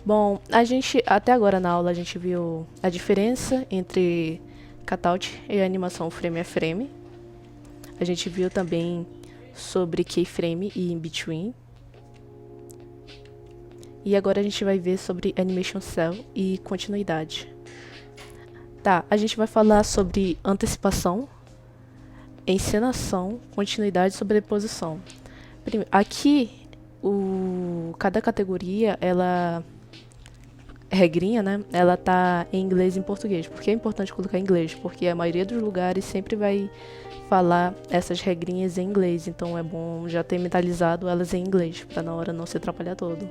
Bom, até agora na aula a gente viu a diferença entre cutout e animação frame a frame. A gente viu também sobre keyframe e in-between. E agora a gente vai ver sobre animation cell e continuidade. Tá, a gente vai falar sobre antecipação, encenação, continuidade e sobreposição. Aqui, cada categoria, regrinha, né? Ela tá em inglês e em português. Por que é importante colocar em inglês? Porque a maioria dos lugares sempre vai falar essas regrinhas em inglês. Então é bom já ter mentalizado elas em inglês, para na hora não se atrapalhar todo.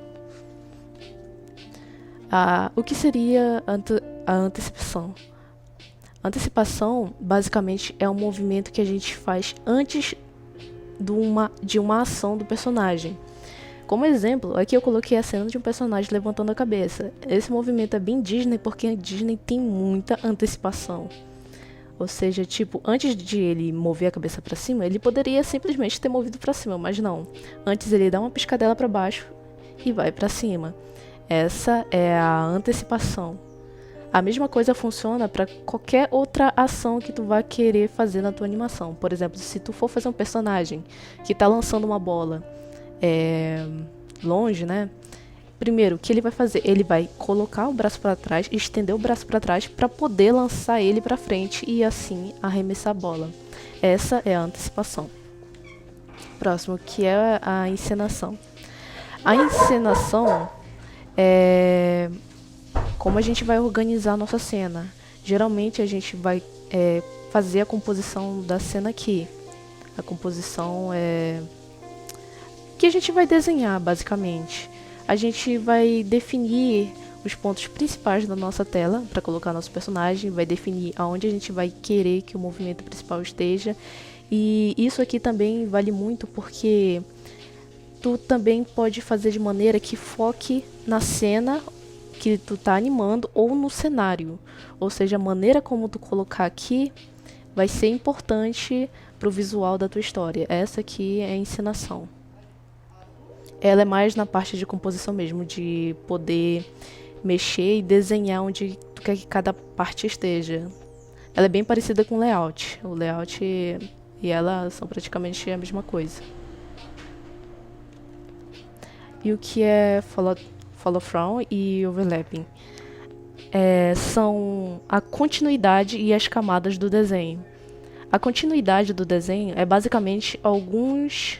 O que seria a antecipação? A antecipação, basicamente, é um movimento que a gente faz antes de uma ação do personagem. Como exemplo, aqui eu coloquei a cena de um personagem levantando a cabeça. Esse movimento é bem Disney porque a Disney tem muita antecipação. Ou seja, tipo, antes de ele mover a cabeça para cima, ele poderia simplesmente ter movido para cima, mas não. Antes ele dá uma piscadela para baixo e vai para cima. Essa é a antecipação. A mesma coisa funciona para qualquer outra ação que tu vai querer fazer na tua animação. Por exemplo, se tu for fazer um personagem que está lançando uma bola longe, né? Primeiro, o que ele vai fazer? Ele vai colocar o braço para trás, estender o braço para trás para poder lançar ele para frente e assim arremessar a bola. Essa é a antecipação. Próximo, que é a encenação. A encenação é como a gente vai organizar a nossa cena. Geralmente a gente vai fazer a composição da cena aqui. A composição é que a gente vai desenhar, basicamente. A gente vai definir os pontos principais da nossa tela para colocar nosso personagem, vai definir aonde a gente vai querer que o movimento principal esteja. E isso aqui também vale muito porque tu também pode fazer de maneira que foque na cena que tu tá animando ou no cenário. Ou seja, a maneira como tu colocar aqui vai ser importante pro visual da tua história. Essa aqui é a encenação. Ela é mais na parte de composição mesmo, de poder mexer e desenhar onde tu quer que cada parte esteja. Ela é bem parecida com o layout. O layout e ela são praticamente a mesma coisa. E o que é follow from e overlapping? São a continuidade e as camadas do desenho. A continuidade do desenho é basicamente algumas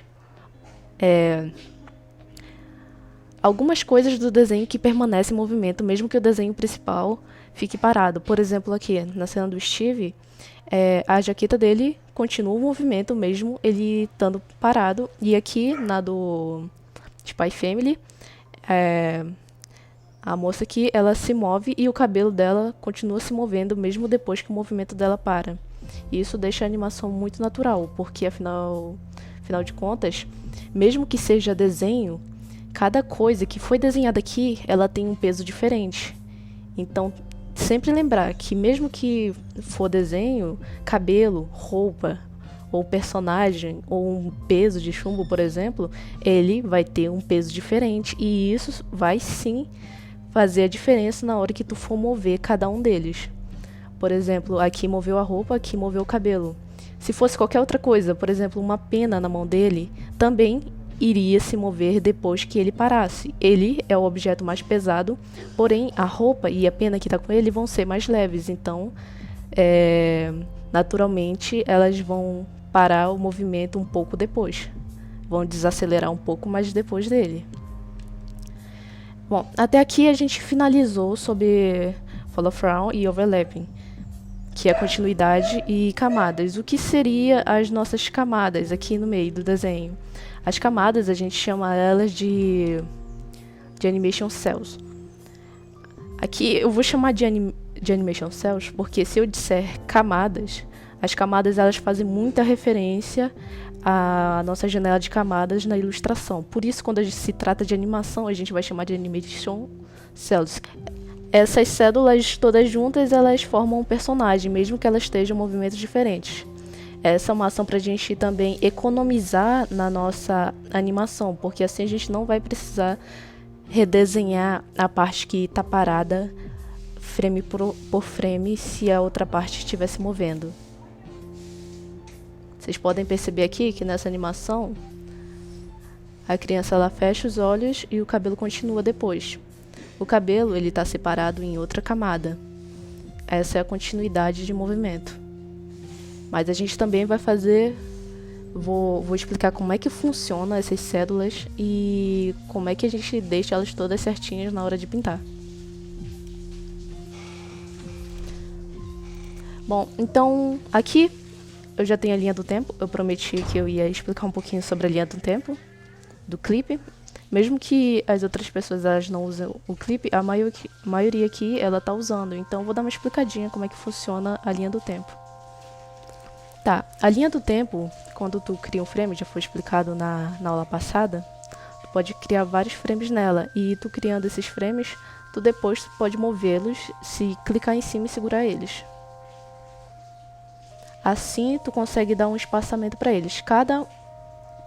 coisas do desenho que permanecem em movimento, mesmo que o desenho principal fique parado. Por exemplo, aqui na cena do Steve, a jaqueta dele continua o movimento mesmo ele estando parado. E aqui na do Spy Family, a moça aqui, ela se move e o cabelo dela continua se movendo mesmo depois que o movimento dela para. E isso deixa a animação muito natural, porque afinal de contas, mesmo que seja desenho, cada coisa que foi desenhada aqui, ela tem um peso diferente. Então, sempre lembrar que mesmo que for desenho, cabelo, roupa, ou personagem, ou um peso de chumbo, por exemplo, ele vai ter um peso diferente. E isso vai sim fazer a diferença na hora que tu for mover cada um deles. Por exemplo, aqui moveu a roupa, aqui moveu o cabelo. Se fosse qualquer outra coisa, por exemplo, uma pena na mão dele, também iria se mover depois que ele parasse. Ele é o objeto mais pesado, porém a roupa e a pena que está com ele vão ser mais leves. Então, naturalmente, elas vão parar o movimento um pouco depois. Vão desacelerar um pouco mais depois dele. Bom, até aqui a gente finalizou sobre follow from e overlapping, que é continuidade e camadas. O que seria as nossas camadas aqui no meio do desenho? As camadas a gente chama elas de animation cells. Aqui eu vou chamar de animation cells porque se eu disser camadas, as camadas elas fazem muita referência à nossa janela de camadas na ilustração. Por isso, quando se trata de animação, a gente vai chamar de animation cells. Essas cédulas todas juntas, elas formam um personagem, mesmo que elas estejam em movimentos diferentes. Essa é uma ação para a gente também economizar na nossa animação, porque assim a gente não vai precisar redesenhar a parte que está parada frame por frame se a outra parte estiver se movendo. Vocês podem perceber aqui que nessa animação a criança ela fecha os olhos e o cabelo continua depois. O cabelo ele está separado em outra camada. Essa é a continuidade de movimento. Mas a gente também vai fazer... Vou explicar como é que funciona essas cédulas e como é que a gente deixa elas todas certinhas na hora de pintar. Bom, então aqui eu já tenho a linha do tempo. Eu prometi que eu ia explicar um pouquinho sobre a linha do tempo do clipe. Mesmo que as outras pessoas elas não usem o clipe, a maioria aqui ela tá usando. Então eu vou dar uma explicadinha como é que funciona a linha do tempo. Tá, a linha do tempo, quando tu cria um frame, já foi explicado na aula passada, tu pode criar vários frames nela. E tu criando esses frames, tu depois pode movê-los se clicar em cima e segurar eles. Assim tu consegue dar um espaçamento para eles. Cada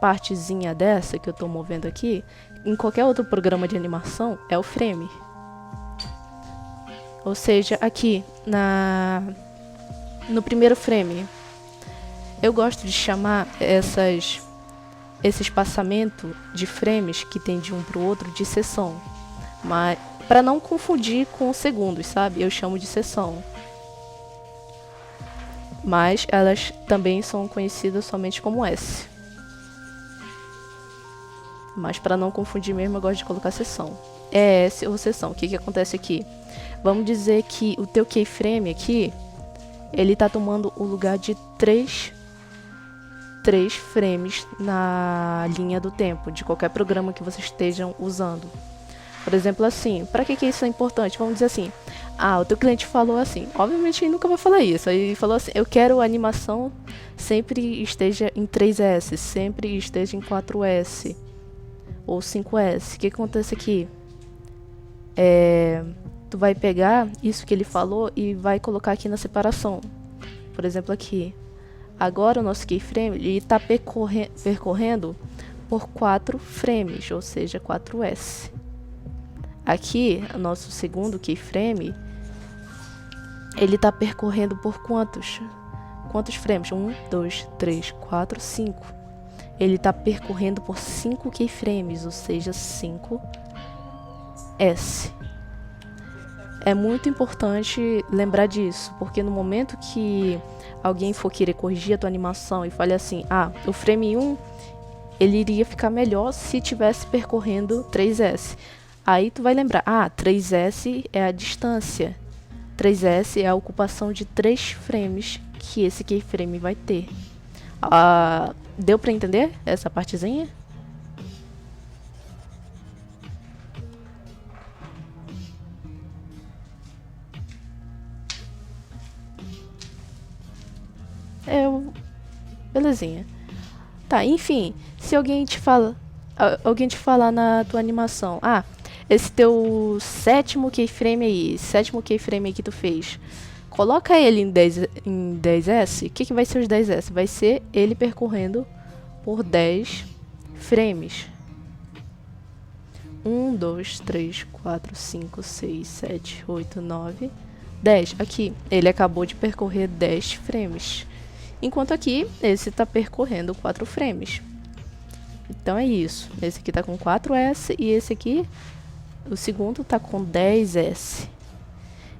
partezinha dessa que eu estou movendo aqui, em qualquer outro programa de animação, é o frame. Ou seja, aqui no primeiro frame, eu gosto de chamar esse espaçamento de frames que tem de um para o outro de seção. Mas para não confundir com segundos, sabe? Eu chamo de seção. Mas elas também são conhecidas somente como S. Mas para não confundir mesmo, eu gosto de colocar seção. É S ou seção. O que que acontece aqui? Vamos dizer que o teu keyframe aqui, ele tá tomando o lugar de três frames na linha do tempo, de qualquer programa que vocês estejam usando. Por exemplo, assim, para que isso é importante? Vamos dizer assim, o teu cliente falou assim, obviamente ele nunca vai falar isso, ele falou assim, eu quero a animação sempre esteja em 3S, sempre esteja em 4S ou 5S. O que acontece aqui? Tu vai pegar isso que ele falou e vai colocar aqui na separação. Por exemplo, aqui. Agora o nosso keyframe está percorrendo por 4 frames, ou seja, 4S. Aqui, o nosso segundo keyframe, ele está percorrendo por quantos frames? 1, 2, 3, 4, 5. Ele está percorrendo por 5 keyframes, ou seja, 5S. É muito importante lembrar disso, porque no momento que alguém for querer corrigir a tua animação e fale assim, o frame 1, ele iria ficar melhor se tivesse percorrendo 3S. Aí tu vai lembrar, 3S é a distância. 3S é a ocupação de 3 frames que esse keyframe vai ter. Deu pra entender essa partezinha? Belezinha. Tá, enfim, se alguém te falar na tua animação, esse teu sétimo keyframe aí que tu fez, coloca ele em 10S, o que vai ser os 10S? Vai ser ele percorrendo por 10 frames. 1, 2, 3, 4, 5, 6, 7, 8, 9, 10. Aqui, ele acabou de percorrer 10 frames. Enquanto aqui, esse está percorrendo 4 frames. Então é isso. Esse aqui está com 4S e esse aqui, o segundo, está com 10S.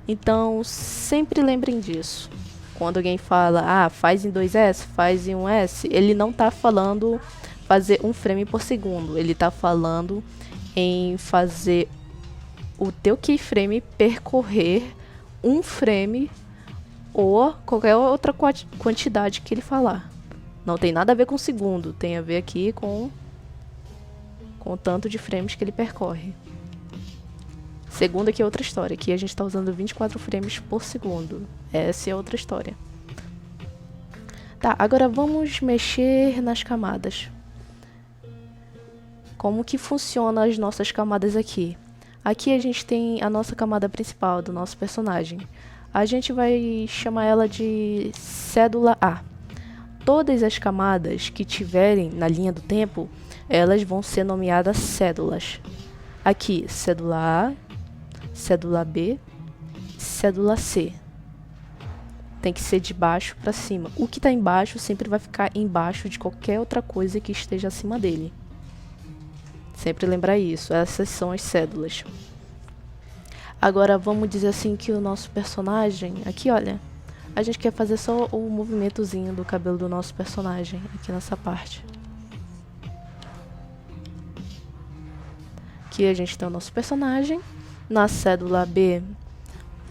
Então, sempre lembrem disso. Quando alguém fala, faz em 2S, faz em 1S, ele não está falando fazer um frame por segundo. Ele está falando em fazer o teu keyframe percorrer um frame ou qualquer outra quantidade que ele falar. Não tem nada a ver com segundo, tem a ver aqui com o tanto de frames que ele percorre. Segundo aqui é outra história, aqui a gente está usando 24 frames por segundo. Essa é outra história. Tá, agora vamos mexer nas camadas. Como que funcionam as nossas camadas aqui? Aqui a gente tem a nossa camada principal do nosso personagem. A gente vai chamar ela de cédula A. Todas as camadas que tiverem na linha do tempo, elas vão ser nomeadas cédulas. Aqui, cédula A, cédula B, cédula C. Tem que ser de baixo para cima. O que está embaixo sempre vai ficar embaixo de qualquer outra coisa que esteja acima dele. Sempre lembrar isso. Essas são as cédulas. Agora, vamos dizer assim que o nosso personagem... Aqui, olha. A gente quer fazer só o movimentozinho do cabelo do nosso personagem. Aqui nessa parte. Aqui a gente tem o nosso personagem. Na cédula B,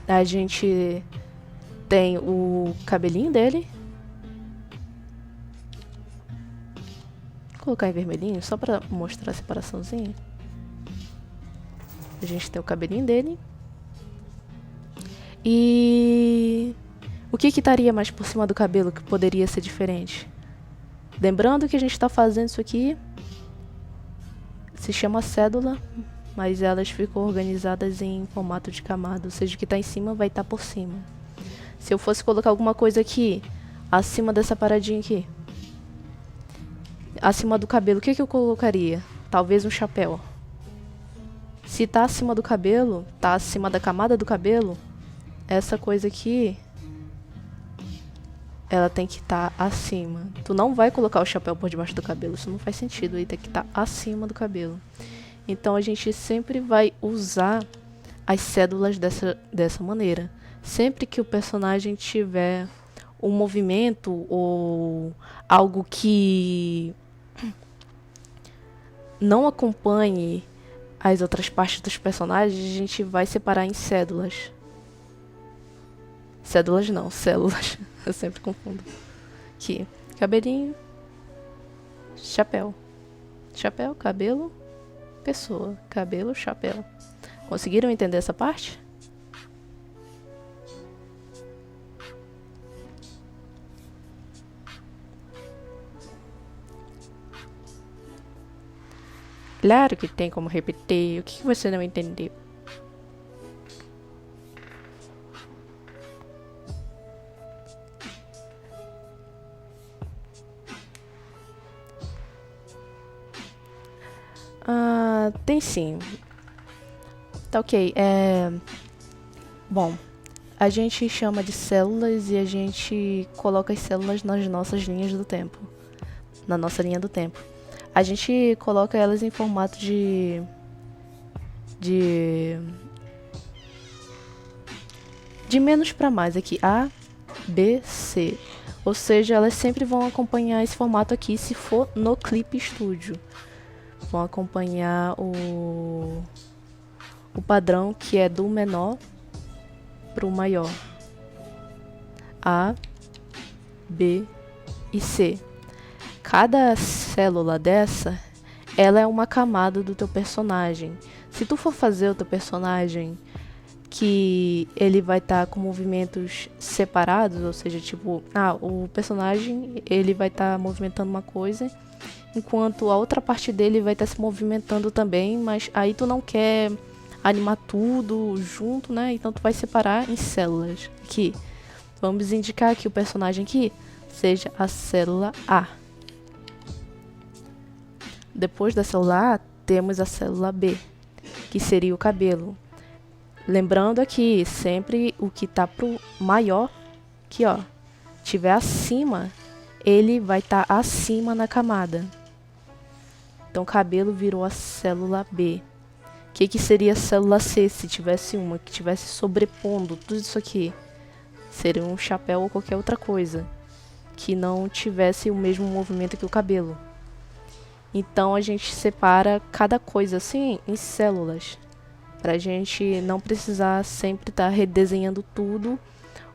a gente tem o cabelinho dele. Vou colocar em vermelhinho, só pra mostrar a separaçãozinha. A gente tem o cabelinho dele. E... o que estaria mais por cima do cabelo que poderia ser diferente? Lembrando que a gente está fazendo isso aqui... se chama cédula, mas elas ficam organizadas em formato de camada. Ou seja, o que está em cima vai estar por cima. Se eu fosse colocar alguma coisa aqui, acima dessa paradinha aqui, acima do cabelo, o que eu colocaria? Talvez um chapéu. Se tá acima do cabelo, tá acima da camada do cabelo, essa coisa aqui, ela tem que estar acima. Tu não vai colocar o chapéu por debaixo do cabelo, isso não faz sentido, aí tem que estar acima do cabelo. Então a gente sempre vai usar as cédulas dessa maneira. Sempre que o personagem tiver um movimento ou algo que não acompanhe as outras partes dos personagens, a gente vai separar em cédulas. Cédulas não, células. Eu sempre confundo. Aqui, cabelinho, chapéu. Chapéu, cabelo, pessoa. Cabelo, chapéu. Conseguiram entender essa parte? Claro que tem como repetir. O que você não entendeu? Tem sim. Tá ok. Bom, a gente chama de células e a gente coloca as células nas nossas linhas do tempo. Na nossa linha do tempo. A gente coloca elas em formato de menos para mais aqui, A, B, C. Ou seja, elas sempre vão acompanhar esse formato aqui se for no Clip Studio. Vão acompanhar o padrão que é do menor para o maior. A, B e C. Cada célula dessa, ela é uma camada do teu personagem. Se tu for fazer o teu personagem que ele vai estar com movimentos separados, ou seja, tipo, o personagem ele vai estar movimentando uma coisa, enquanto a outra parte dele vai estar se movimentando também, mas aí tu não quer animar tudo junto, né? Então tu vai separar em células. Aqui, vamos indicar que o personagem aqui seja a célula A. Depois da célula A, temos a célula B, que seria o cabelo. Lembrando aqui, sempre o que tá pro maior, aqui ó, tiver acima, ele vai estar acima na camada. Então o cabelo virou a célula B. O que seria a célula C se tivesse uma, que tivesse sobrepondo tudo isso aqui? Seria um chapéu ou qualquer outra coisa, que não tivesse o mesmo movimento que o cabelo. Então a gente separa cada coisa assim em células, pra gente não precisar sempre estar redesenhando tudo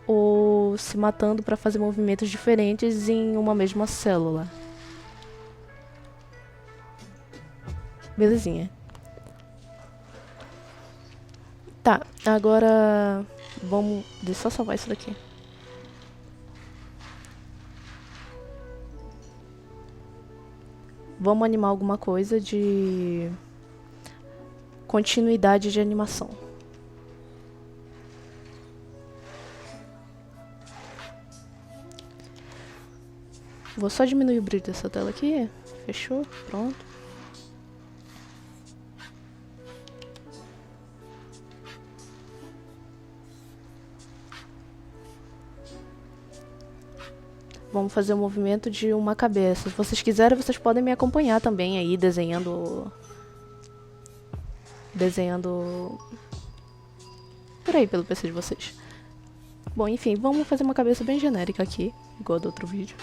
ou se matando para fazer movimentos diferentes em uma mesma célula. Belezinha. Tá, agora vamos... deixa eu só salvar isso daqui. Vamos animar alguma coisa de continuidade de animação. Vou só diminuir o brilho dessa tela aqui. Fechou? Pronto. Vamos fazer o movimento de uma cabeça. Se vocês quiserem, vocês podem me acompanhar também aí, desenhando por aí pelo PC de vocês. Bom, enfim, vamos fazer uma cabeça bem genérica aqui, igual do outro vídeo.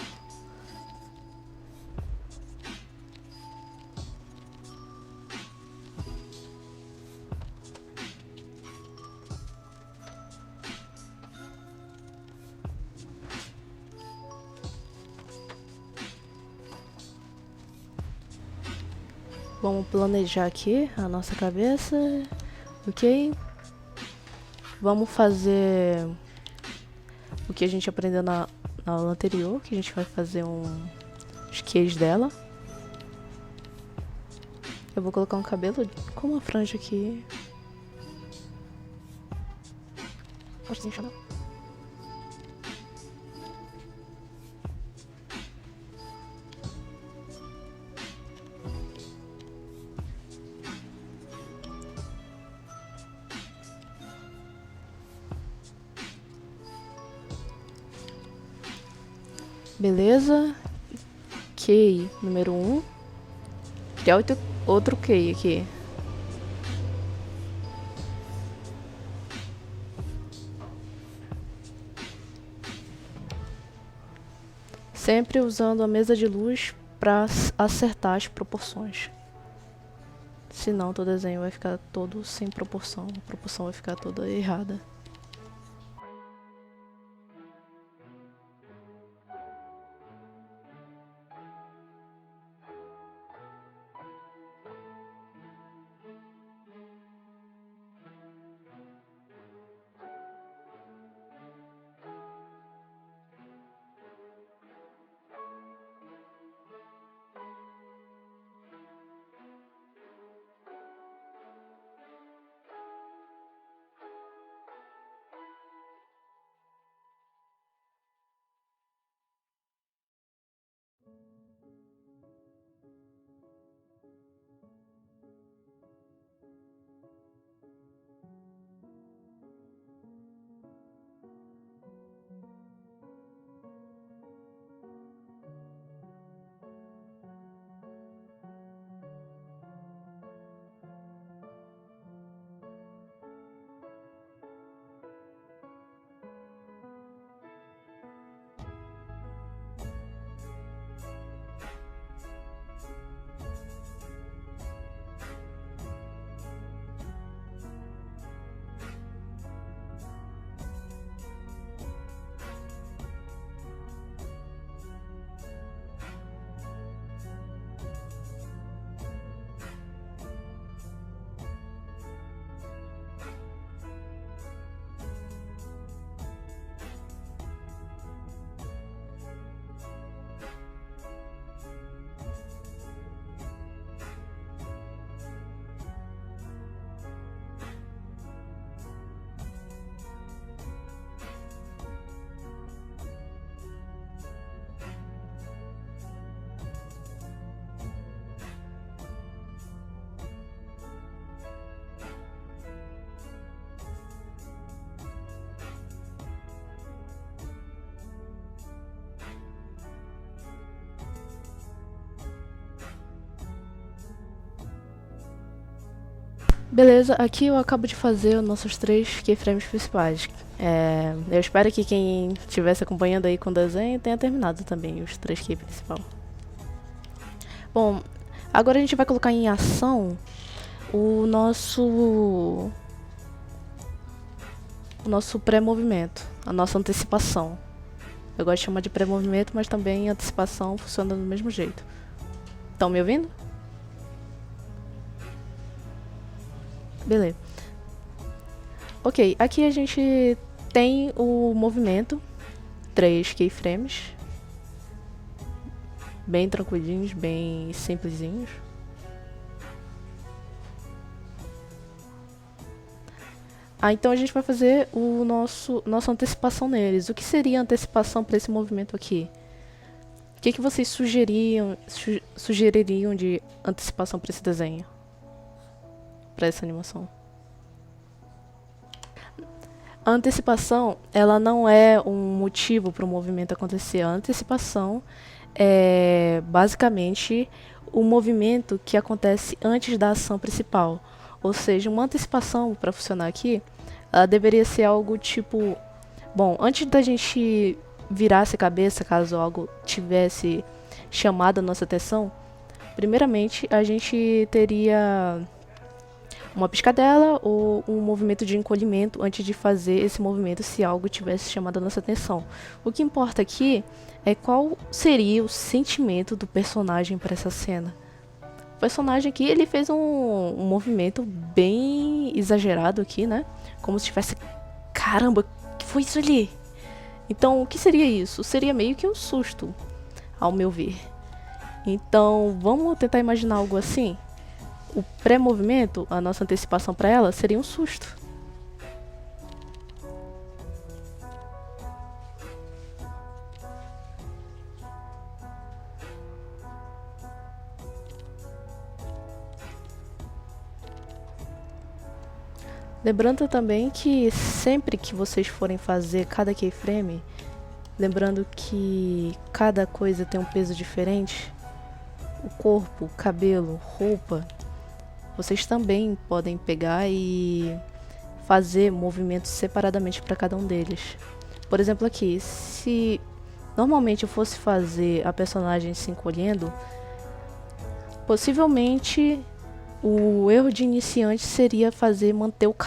Vamos planejar aqui a nossa cabeça, ok? Vamos fazer o que a gente aprendeu na aula anterior, que a gente vai fazer os queijos dela. Eu vou colocar um cabelo com uma franja aqui. Pode ser enxadão. Beleza. Key número 1. Criar outro key aqui. Sempre usando a mesa de luz para acertar as proporções. Senão teu desenho vai ficar todo sem proporção. A proporção vai ficar toda errada. Beleza, aqui eu acabo de fazer os nossos 3 keyframes principais. Eu espero que quem estivesse acompanhando aí com o desenho tenha terminado também os 3 keys principais. Bom, agora a gente vai colocar em ação o nosso pré-movimento, a nossa antecipação. Eu gosto de chamar de pré-movimento, mas também antecipação funciona do mesmo jeito. Estão me ouvindo? Beleza. Ok, aqui a gente tem o movimento, 3 keyframes, bem tranquilinhos, bem simplesinhos. Então a gente vai fazer nossa antecipação neles. O que seria a antecipação para esse movimento aqui? O que vocês sugeririam de antecipação para esse desenho? Para essa animação? A antecipação, ela não é um motivo para o movimento acontecer. A antecipação é basicamente o movimento que acontece antes da ação principal. Ou seja, uma antecipação, para funcionar aqui, ela deveria ser algo tipo... Bom, antes da gente virasse a cabeça, caso algo tivesse chamado a nossa atenção, primeiramente a gente teria uma piscadela ou um movimento de encolhimento antes de fazer esse movimento se algo tivesse chamado a nossa atenção. O que importa aqui é qual seria o sentimento do personagem para essa cena. O personagem aqui, ele fez um movimento bem exagerado aqui, né? Como se tivesse... Caramba, o que foi isso ali? Então, o que seria isso? Seria meio que um susto, ao meu ver. Então, vamos tentar imaginar algo assim? O pré-movimento, a nossa antecipação para ela, seria um susto. Lembrando também que sempre que vocês forem fazer cada keyframe, lembrando que cada coisa tem um peso diferente, o corpo, cabelo, roupa, vocês também podem pegar e fazer movimentos separadamente para cada um deles. Por exemplo aqui, se normalmente eu fosse fazer a personagem se encolhendo, possivelmente o erro de iniciante seria manter o